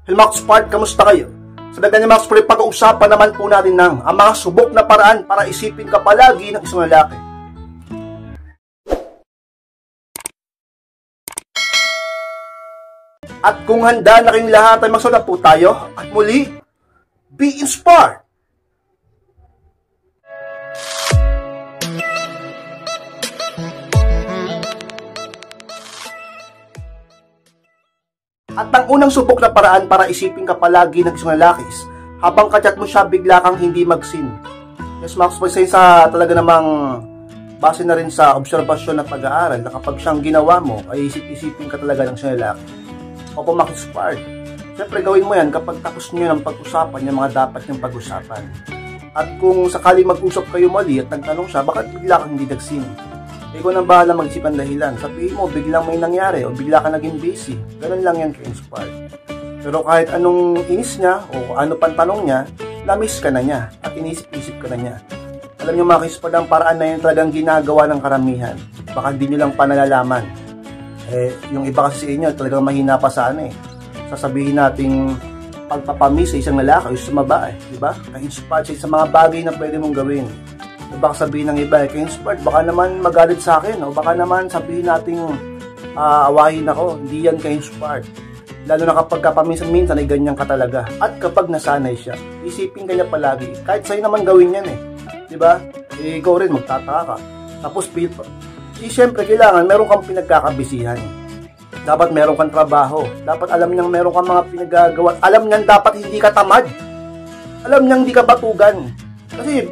Hello mga Spart, kamusta kayo? Sa dagang mga Spart, pag-uusapan naman po natin ang mga subok na paraan para isipin ka palagi ng isang lalaki. At kung handa na kayong lahat ay magsulat po tayo at muli, be inspired! At ang unang subok na paraan para isipin ka palagi ng isang lalaki is, habang kachat mo siya, bigla kang hindi mag-sin. Yes, Max, sa talaga namang base na rin sa obserbasyon at pag-aaral na kapag siyang ginawa mo, ay isip-isipin ka talaga ng isang lalaki. Opo, Max Spart. Siyempre, gawin mo yan kapag tapos nyo ng pag-usapan yung mga dapat niyong pag-usapan. At kung sakali mag-usap kayo mali at nagtanong siya, bakit bigla kang hindi nag-sin? Ikaw nang bahala mag-isip ang dahilan. Sabihin mo, biglang may nangyari o bigla ka naging busy. Ganun lang yan ka-inspired. Pero kahit anong inis niya o ano pang tanong niya, na-miss ka na niya at inisip-isip ka na niya. Alam niyo mga ka-inspired, ang paraan na yun talagang ginagawa ng karamihan. Baka hindi nyo lang pa nalalaman. Yung iba kasi sa inyo, talagang mahina pa sa ano sasabihin nating pagpapamiss sa isang lalaki o sumaba diba? Ka-inspired sa mga bagay na pwede mong gawin. Baka sabihin ng iba, ka-inspired, baka naman magalit sa akin, o baka naman sabihin nating awahin ako. Hindi yan ka-inspired. Lalo na kapag kapaminsan-minsan ay ganyan ka talaga. At kapag nasanay siya, isipin ka niya palagi. Kahit sa'yo naman gawin yan diba? Ikaw rin, magtataka ka. Tapos, siyempre, kailangan meron kang pinagkakabisihan. Dapat meron kang trabaho. Dapat alam niyang meron kang mga pinagagawa. Alam niyang dapat hindi ka tamad. Alam niyang hindi ka batugan. Kasi,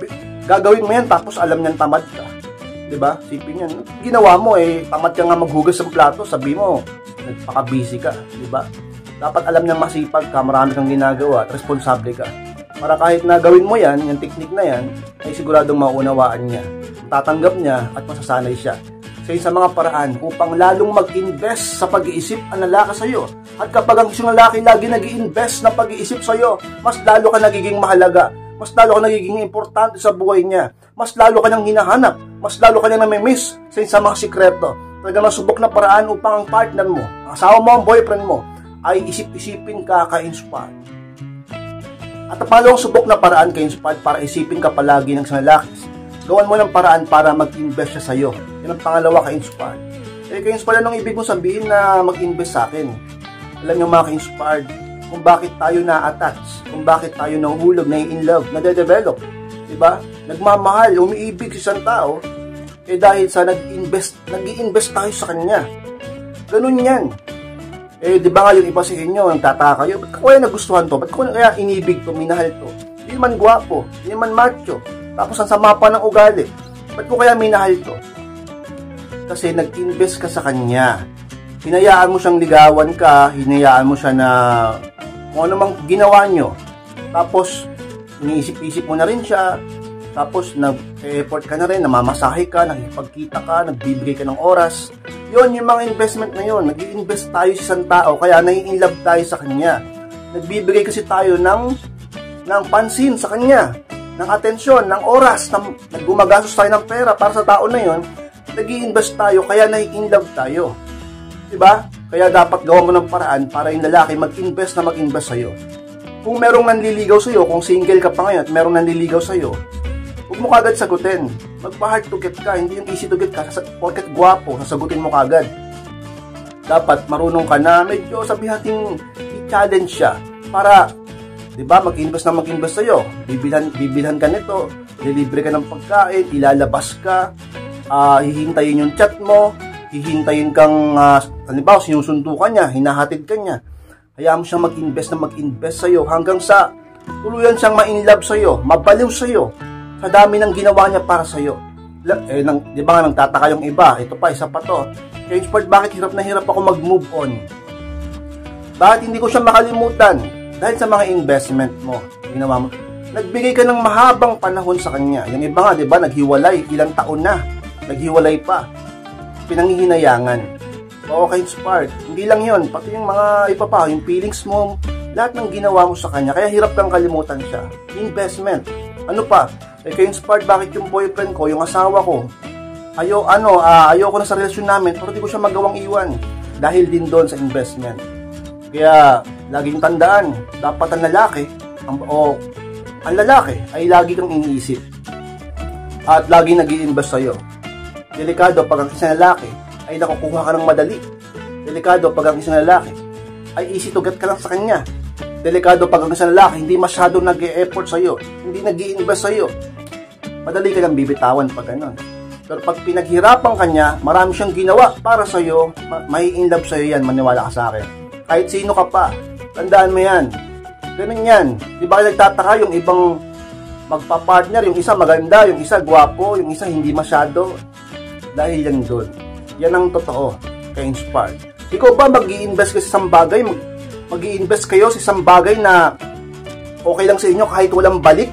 gagawin mo yan tapos alam niyang tamad ka. Diba? Sipin yan. Ginawa mo tamad ka nga maghugas ng plato. Sabi mo, nagpaka-busy ka. Diba? Dapat alam niyang masipag ka, marami kang ginagawa at responsable ka. Para kahit na gawin mo yan, yung technique na yan, ay siguradong maunawaan niya. Tatanggap niya at masasanay siya. Sa mga paraan upang lalong mag-invest sa pag-iisip ang lalaki sa iyo. At kapag ang isang lalaki lagi nag-i-invest na pag-iisip sa iyo, mas lalo ka nagiging mahalaga. Mas lalo ka nagiging importante sa buhay niya. Mas lalo ka niyang hinahanap. Mas lalo ka niyang namimiss sa mga sikreto. Talagang subok na paraan upang ang partner mo, ang asawa mo, ang boyfriend mo, ay isip-isipin ka ka-inspired. At ang pangalawang subok na paraan ka-inspired para isipin ka palagi ng isang lalaki, gawan mo ng paraan para mag-invest siya sa iyo. Yan ang pangalawa ka-inspired. Ka-inspired, anong ibig mo sabihin na mag-invest sa akin? Alam niyo mga ka-inspired, kung bakit tayo na-attach, kung bakit tayo nahuhulog, na-in-love, nade-develop, diba? Nagmamahal, umiibig sa isang tao, dahil sa nag-i-invest tayo sa kanya. Ganun yan. Diba nga yung iba sa inyo, nagtataka kayo, ba't ko kaya nagustuhan to? Ba't ko kaya inibig to, minahal to? Hindi man gwapo, hindi man macho, tapos ang sama pa ng ugali. Ba't ko kaya minahal to? Kasi nag-invest ka sa kanya. Hinayaan mo siyang ligawan ka, hinayaan mo siya na kung ano mang ginawa nyo. Tapos, iniisip-isip mo na rin siya. Tapos, nag-effort ka na rin, namamasahe ka, nakipagkita ka, nagbibigay ka ng oras. Yun, yung mga investment na yun. Nag-i-invest tayo sa isang tao, kaya nai-inlove tayo sa kanya. Nagbibigay kasi tayo ng pansin sa kanya, ng atensyon, ng oras, naggumagastos tayo ng pera para sa tao na yun. Nag-i-invest tayo, kaya nai-inlove tayo. Diba? Kaya dapat gawa mo ng paraan para yung lalaki mag-invest sa'yo. Kung merong nanliligaw sa'yo, kung single ka pa ngayon at merong nanliligaw sa'yo, huwag mo kagad sagutin. Magpa-hard to get ka, hindi yung easy to get ka. Porket gwapo, sasagutin mo kagad. Dapat marunong ka na medyo sabihating i-challenge siya para, diba, mag-invest sa'yo. Bibilhan ka nito, lilibre ka ng pagkain, ilalabas ka, hihintayin yung chat mo, hihintayin kang, halimbawa, sinusundo ka niya, hinahatid ka niya. Hayaan mo siyang mag-invest sa'yo hanggang sa tuluyan siyang ma-inlove sa'yo, mabaliw sa'yo, sa dami ng ginawa niya para sa'yo. Di ba nga nagtataka yung iba, ito pa, isa pa to. Ka-inspired, bakit hirap na hirap ako mag-move on? Bakit hindi ko siya makalimutan? Dahil sa mga investment mo, ginawa mo. Nagbigay ka ng mahabang panahon sa kanya. Yung iba nga, di ba, naghiwalay, ilang taon na, naghiwalay pa. Pinanghihinayangan. Oo, ka-inspired. Hindi lang yon, pati yung mga iba pa, yung feelings mo, lahat ng ginawa mo sa kanya, kaya hirap kang kalimutan siya. Investment. Ano pa? Ka-inspired, bakit yung boyfriend ko, yung asawa ko, ayoko na sa relasyon namin, pero di ko siya magawang iwan. Dahil din doon sa investment. Kaya, lagi yung tandaan, dapat ang lalaki ay lagi kang iniisip at lagi nag-i-invest sa'yo. Delikado pag ang isang lalaki ay nakukuha ka ng madali. Delikado pag ang isang lalaki ay easy to get ka lang sa kanya. Delikado pag ang isang lalaki hindi masyado nag-e-effort sa'yo, hindi nag-i-invest sa'yo. Madali ka lang bibitawan pag ganun. Pero pag pinaghirapan ka niya, marami siyang ginawa para sa'yo, may in love sa'yo yan, maniwala ka sa akin. Kahit sino ka pa, tandaan mo yan. Ganun yan. Di ba nagtataka yung ibang magpa-partner, yung isa maganda, yung isa gwapo, yung isa hindi masyado? Dahil yan doon. Yan ang totoo kay Inspired. Ikaw ba mag-i-invest ka sa isang bagay? Mag-i-invest kayo sa isang bagay na okay lang sa inyo kahit walang balik?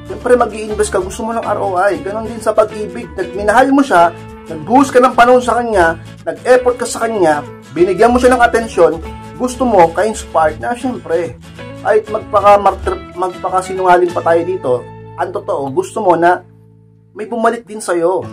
Siyempre mag-i-invest ka, gusto mo ng ROI. Ganon din sa pag-ibig. Minahal mo siya, nag-buhos ka ng panahon sa kanya, nag-effort ka sa kanya, binigyan mo siya ng atensyon, gusto mo ka-inspired na siyempre. Kahit magpakasinungaling pa tayo dito, ang totoo, gusto mo na may bumalik din sa'yo.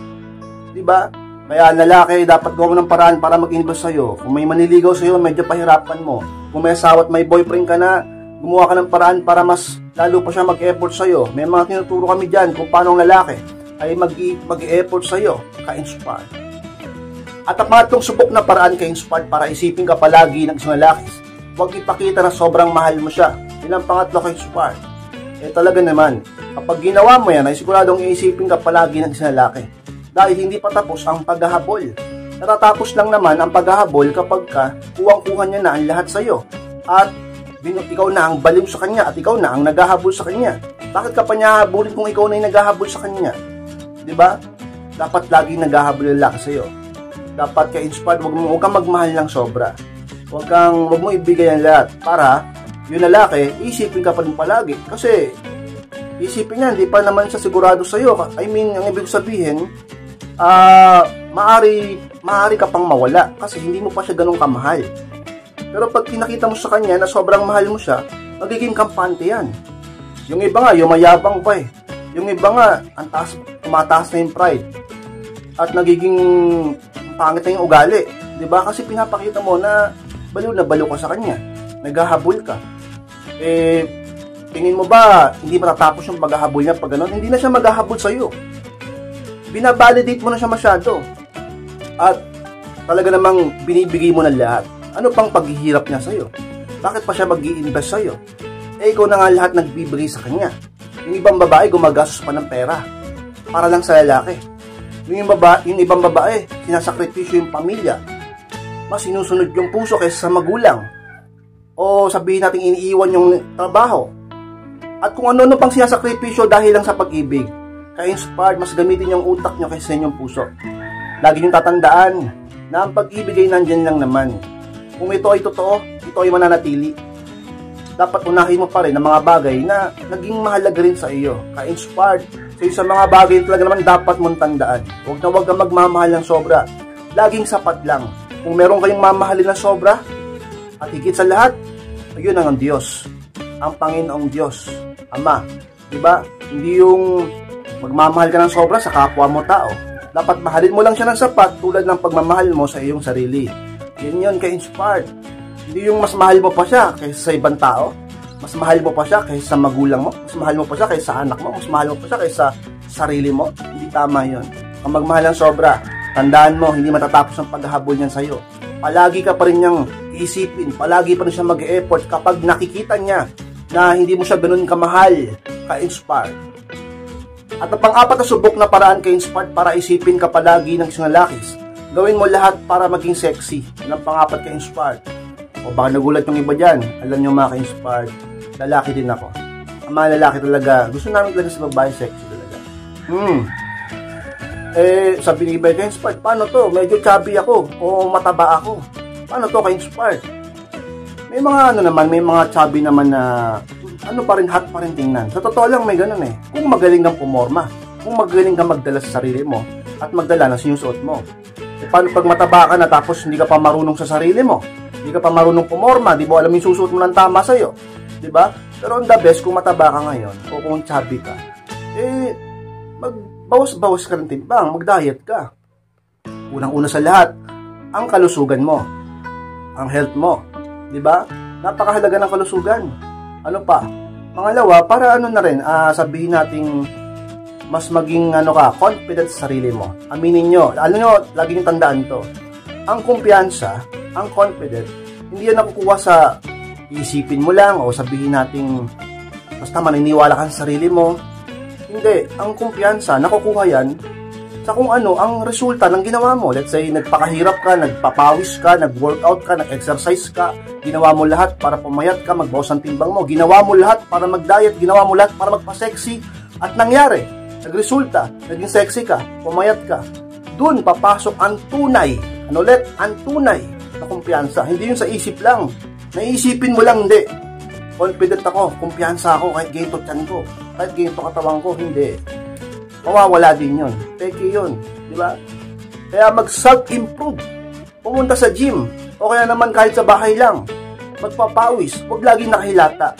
Diba? Kaya lalaki, dapat gawa mo ng paraan para mag-invest sa'yo. Kung may maniligaw sa'yo, medyo pahirapan mo. Kung may asawa at may boyfriend ka na, gumawa ka ng paraan para mas lalo pa siya mag-effort sa'yo. May mga tinuturo kami dyan kung paano ang lalaki ay mag-effort sa'yo, ka-inspired. At ang pangatlong subok na paraan ka-inspired para isipin ka palagi ng isang lalaki, huwag ipakita na sobrang mahal mo siya. Yun ang pangatlo ka-inspired. Talaga naman, kapag ginawa mo yan, ay siguradong iisipin ka palagi ng isang lalaki. Dahil hindi pa tapos ang paghahabol. Natatapos lang naman ang paghahabol kapag kuwang-kuha niya na ang lahat sa'yo. At ikaw na ang baliw sa kanya at ikaw na ang naghahabol sa kanya. Bakit ka pa niya habulin kung ikaw na yung naghahabol sa kanya? Diba? Dapat lagi naghahabol yung lalaki sa'yo. Dapat ka-inspired, huwag kang magmahal ng sobra. Huwag mo ibigay ang lahat para yung lalaki, isipin ka pa rin palagi. Kasi isipin niya, hindi pa naman siya sigurado sa'yo. I mean, ang ibig sabihin, maaari ka pang mawala kasi hindi mo pa siya ganun kamahal. Pero pag pinakita mo sa kanya na sobrang mahal mo siya, magiging kampante yan. Yung iba nga, yung mayabang pa eh. Yung iba nga, tumataas na yung pride. At nagiging pangit na yung ugali. Diba? Kasi pinapakita mo na baliw ka sa kanya. Naghahabol ka. Tingin mo ba, hindi matatapos yung paghahabol niya pag gano'n? Hindi na siya maghahabol sa'yo. Binabalidate mo na siya masyado. At talaga namang binibigay mo na lahat. Ano pang paghihirap niya sa'yo? Bakit pa siya mag-i-invest sa'yo? Ikaw na nga lahat nagbibigay sa kanya. Yung ibang babae gumagastos pa ng pera para lang sa lalaki. Yung ibang babae, sinasakripisyo yung pamilya. Mas sinusunod yung puso kaysa sa magulang. O sabihin natin iniiwan yung trabaho. At kung ano-ano pang sinasakripisyo dahil lang sa pag-ibig. Ka-inspired, mas gamitin yung utak nyo kaysa inyong puso. Lagi nyo tatandaan na ang pag-ibig ay nandyan lang naman. Kung ito ay totoo, ito ay mananatili. Dapat unahin mo pa rin ang mga bagay na naging mahalaga rin sa iyo. Ka-inspired. Sa mga bagay talaga naman dapat mong tandaan. Huwag na huwag kang magmamahal ng sobra. Laging sapat lang. Kung meron kayong mamahalin ng sobra, at higit sa lahat, ayun ang Diyos. Ang Panginoong Diyos. Ama. Diba? Hindi yung magmamahal ka ng sobra sa kapwa mo tao. Dapat mahalin mo lang siya ng sapat tulad ng pagmamahal mo sa iyong sarili. Yan yun, ka-inspired. Hindi yung mas mahal mo pa siya kaysa sa ibang tao. Mas mahal mo pa siya kaysa sa magulang mo. Mas mahal mo pa siya kaysa sa anak mo. Mas mahal mo pa siya kaysa sa sarili mo. Hindi tama yun. Ang magmahal ng sobra, tandaan mo, hindi matatapos ang paghahabol niyan sa'yo. Palagi ka pa rin niyang iisipin. Palagi pa rin siya mag-e-effort kapag nakikita niya na hindi mo siya ganun kamahal, ka-inspired. At ang pang-apat na subok na paraan ka-inspired para isipin ka palagi ng isang lalaki. Gawin mo lahat para maging sexy. Yan ang pang-apat ka-inspired. O baka nagulat yung iba dyan. Alam nyo mga ka-inspired, lalaki din ako. Ang mga lalaki talaga, gusto namin talaga sa babae sexy talaga. Sabi ni iba ka-inspired, paano to? Medyo chubby ako o mataba ako. Paano to ka-inspired? May mga may mga chubby naman na pa rin, hot pa rin tingnan. Sa totoo lang may ganun eh. Kung magaling kang pumorma, kung magaling kang magdala sa sarili mo, at magdala ng sinusuot mo. Paano pag mataba ka na tapos hindi ka pa marunong sa sarili mo? Hindi ka pa marunong pumorma, di mo alam yung susuot mo ng tama sa'yo. Diba? Pero on the best, kung mataba ka ngayon, o kung chubby ka, magbawas-bawas ka ng timbang, mag-diet ka. Unang-una sa lahat, ang kalusugan mo, ang health mo. Diba? Napakahalaga ng kalusugan. Ano pa? Pangalawa, para ano na rin, sabihin nating mas maging confident sa sarili mo. Aminin nyo, lagi nyo tandaan to. Ang kumpiyansa, ang confident, hindi yan nakukuha sa isipin mo lang o sabihin nating basta maniniwala ka sa sarili mo. Hindi, ang kumpiyansa, nakukuha yan sa kung ano ang resulta ng ginawa mo. Let's say, nagpakahirap ka, nagpapawis ka, nag-workout ka, nag-exercise ka, ginawa mo lahat para pumayat ka, magbawas ang timbang mo, ginawa mo lahat para mag-diet, ginawa mo lahat para magpa-sexy, at nangyari, nagresulta, naging sexy ka, pumayat ka. Doon papasok ang tunay, ang tunay na kumpiyansa. Hindi yun sa isip lang. Naiisipin mo lang, hindi. Confident ako, kumpiyansa ako, kahit ganito tiyan ko, kahit ganito katawan ko, hindi. Mawawala din yun. Peke yun. Diba? Kaya mag-self-improve. Pumunta sa gym. O kaya naman kahit sa bahay lang. Magpapawis. Huwag laging nakahilata.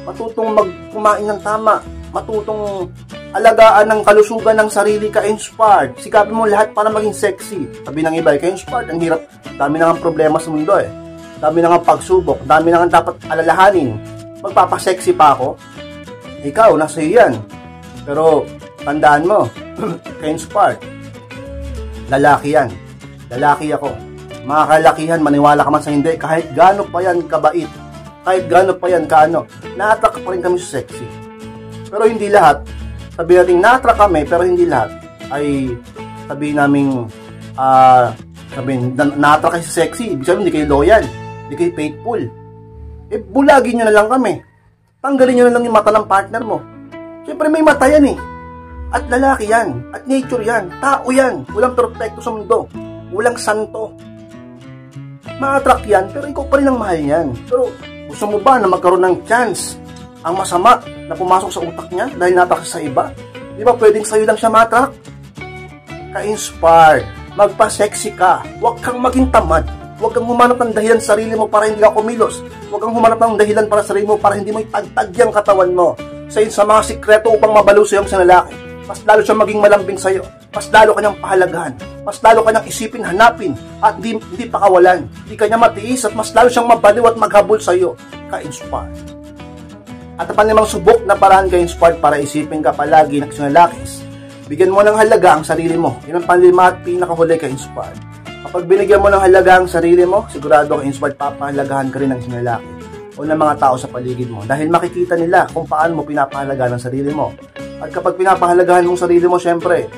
Matutong kumain ng tama. Matutong alagaan ng kalusugan ng sarili ka, inspired. Sikapin mo lahat para maging sexy. Sabi ng iba, ka-inspired. Ang hirap. Dami na nga problema sa mundo eh. Dami na nga pagsubok. Dami na nga dapat alalahanin. Magpapasexy pa ako. Ikaw, nasa iyo yan. Pero tandaan mo, ka-inspired. Lalaki yan. Lalaki ako. Mga kalakihan, maniwala ka man sa hindi, kahit gaano pa yan kabait, kahit gaano pa yan na-attract pa rin kami sa sexy. Pero hindi lahat, sabihin natin na-attract kami, pero hindi lahat, ay sabihin namin, na-attract kayo sa sexy, ibig sabihin, hindi kayo loyal, hindi kayo faithful. Bulagin nyo na lang kami. Tanggalin nyo na lang yung mata ng partner mo. Siyempre may mata yan eh. At lalaki yan, at nature yan, tao yan, walang perfecto sa mundo, walang santo. Ma-attract yan, pero ikaw pa rin ang mahal yan. Pero gusto mo ba na magkaroon ng chance ang masama na pumasok sa utak niya dahil natakot sa iba? Di ba pwedeng sa'yo lang siya ma-attract? Ka-inspired, magpa-sexy ka, huwag kang maging tamad, huwag kang humanap ng dahilan sa sarili mo para hindi ka kumilos, huwag kang humanap ng dahilan para sa sarili mo para hindi mo itagtag yung katawan mo sa mga sikreto upang mabalo sa iyong lalaki. Mas lalo siya maging malambing sa'yo. Mas lalo kanyang pahalagahan. Mas lalo kanyang isipin, hanapin, at hindi pakawalan. Hindi kanya matiis at mas lalo siyang mabaliw at maghabol sa'yo. Ka-inspired. At ang panlimang subok na paraan ka-inspired para isipin ka palagi ng isang lalakis, bigyan mo ng halaga ang sarili mo. Yan ang panlima at pinakahuli ka-inspired. Kapag binigyan mo ng halaga ang sarili mo, sigurado ka-inspired, papahalagahan ka rin ng isang lalaki o ng mga tao sa paligid mo. Dahil makikita nila kung paano mo pinapahalagaan ang sarili mo. At kapag pinapahalagahan mong sarili mo, syempre,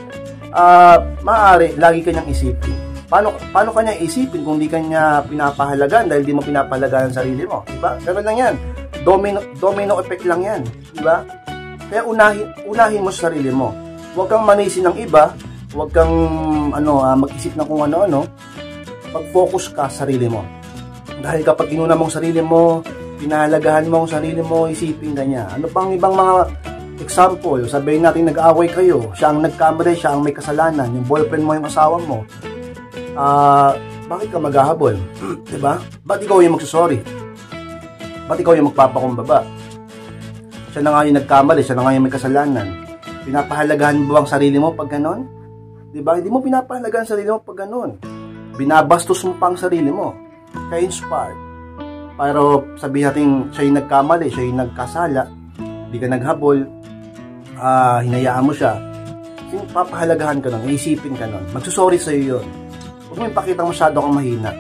maaari, lagi kanyang isipin. Paano kanya isipin kung di kanya pinapahalagaan dahil di mo pinapahalagaan ang sarili mo? Diba? Pero lang yan. Domino effect lang yan. Diba? Kaya unahin mo sa sarili mo. Huwag kang manisi ng iba. Huwag kang mag-isip ng kung ano-ano. Mag-focus ka sa sarili mo. Dahil kapag inuna mong sarili mo, pinahalagahan mo ang sarili mo, isipin ka niya. Ano pang ibang mga example, sabihin natin nag-away kayo, siya ang nagkamali, siya ang may kasalanan, yung boyfriend mo, yung asawa mo, bakit ka maghahabol? Diba? Ba't ikaw yung magsusorry? Ba't ikaw yung magpapakumbaba? Siya na nga yung nagkamali, siya na nga yung may kasalanan. Pinapahalagahan mo ang sarili mo pag ganon? Diba? Hindi mo pinapahalagahan ang sarili mo pag ganon. Binabastos mo pa ang sarili mo. Kaya inspired. Pero sabihin natin siya yung nagkamali, siya yung nagkasala, hindi ka naghabol, hinayaan mo siya, papahalagahan ka nun, iisipin ka nun, magsusorry sa'yo yun. Huwag mo ipakita masyado kang mahina.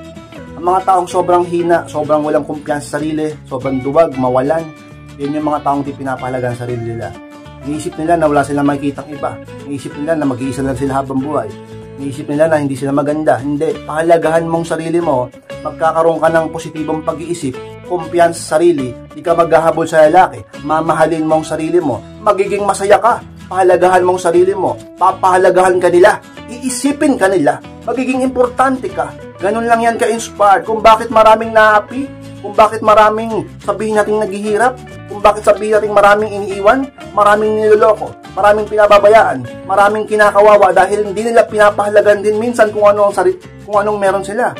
Ang mga taong sobrang hina, sobrang walang kumpiyansa sa sarili, sobrang duwag, mawalan, yun yung mga taong di pinapahalagaan sa sarili nila. Iniisip nila na wala silang makikitang iba. Iniisip nila na mag-iisa lang sila habang buhay. Iniisip nila na hindi sila maganda. Hindi, pahalagahan mong sarili mo, magkakaroon ka ng positibong pag-iisip, kumpiyansa sa sarili, di ka maghahabol sa lalaki, mamahalin mong sarili mo, magiging masaya ka, pahalagahan mong sarili mo, papahalagahan ka nila, iisipin ka nila, magiging importante ka. Ganun lang yan ka-inspired. Kung bakit maraming na-happy, kung bakit maraming sabihin natin naghihirap, kung bakit sabihin natin maraming iniiwan, maraming niloloko, maraming pinababayaan, maraming kinakawawa dahil hindi nila pinapahalagan din minsan kung anong meron sila.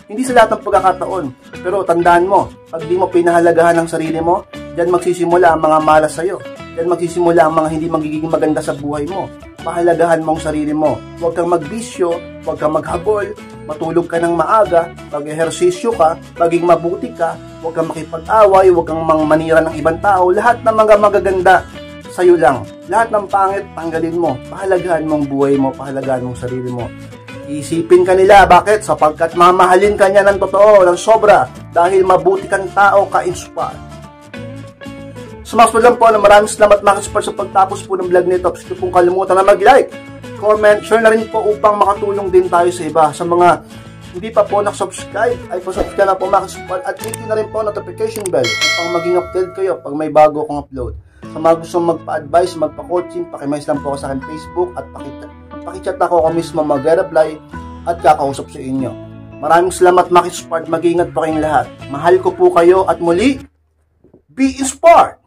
Hindi sa lahat ng pagkakataon. Pero tandaan mo, pag di mo pinahalagahan ang sarili mo, diyan magsisimula ang mga malas sa'yo. Diyan magsisimula ang mga hindi magiging maganda sa buhay mo. Pahalagahan mo ang sarili mo. Huwag kang magbisyo, huwag kang maghabol, matulog ka ng maaga, mag-ehersisyo ka, maging mabuti ka, huwag kang makipag-away, huwag kang manira ng ibang tao, lahat ng mga magaganda sa'yo lang. Lahat ng pangit, tanggalin mo. Pahalagahan mong buhay mo, pahalagahan mong sarili mo. Isipin ka nila, bakit? Sapagkat mamahalin ka niya ng totoo, ng sobra, dahil mabuti kang tao, ka-inspire. Sumasunod lang po na maraming salamat mga ka-inspire sa pagtapos po ng vlog nito. Gusto pong kalimutan na mag-like, comment, share na rin po upang makatulong din tayo sa iba. Sa mga hindi pa po nakasubscribe, ay pasubscribe na po mga ka-inspire at click na rin po notification bell upang maging updated kayo pag may bago akong upload. Sa mga gustong magpa-advise, magpa-coaching, pakimess lang po ako sa akin Facebook at pakichat ako mismo mag-reply at kakausap sa inyo. Maraming salamat mga ka-inspire, mag-iingat po kayong lahat. Mahal ko po kayo at muli, be inspired!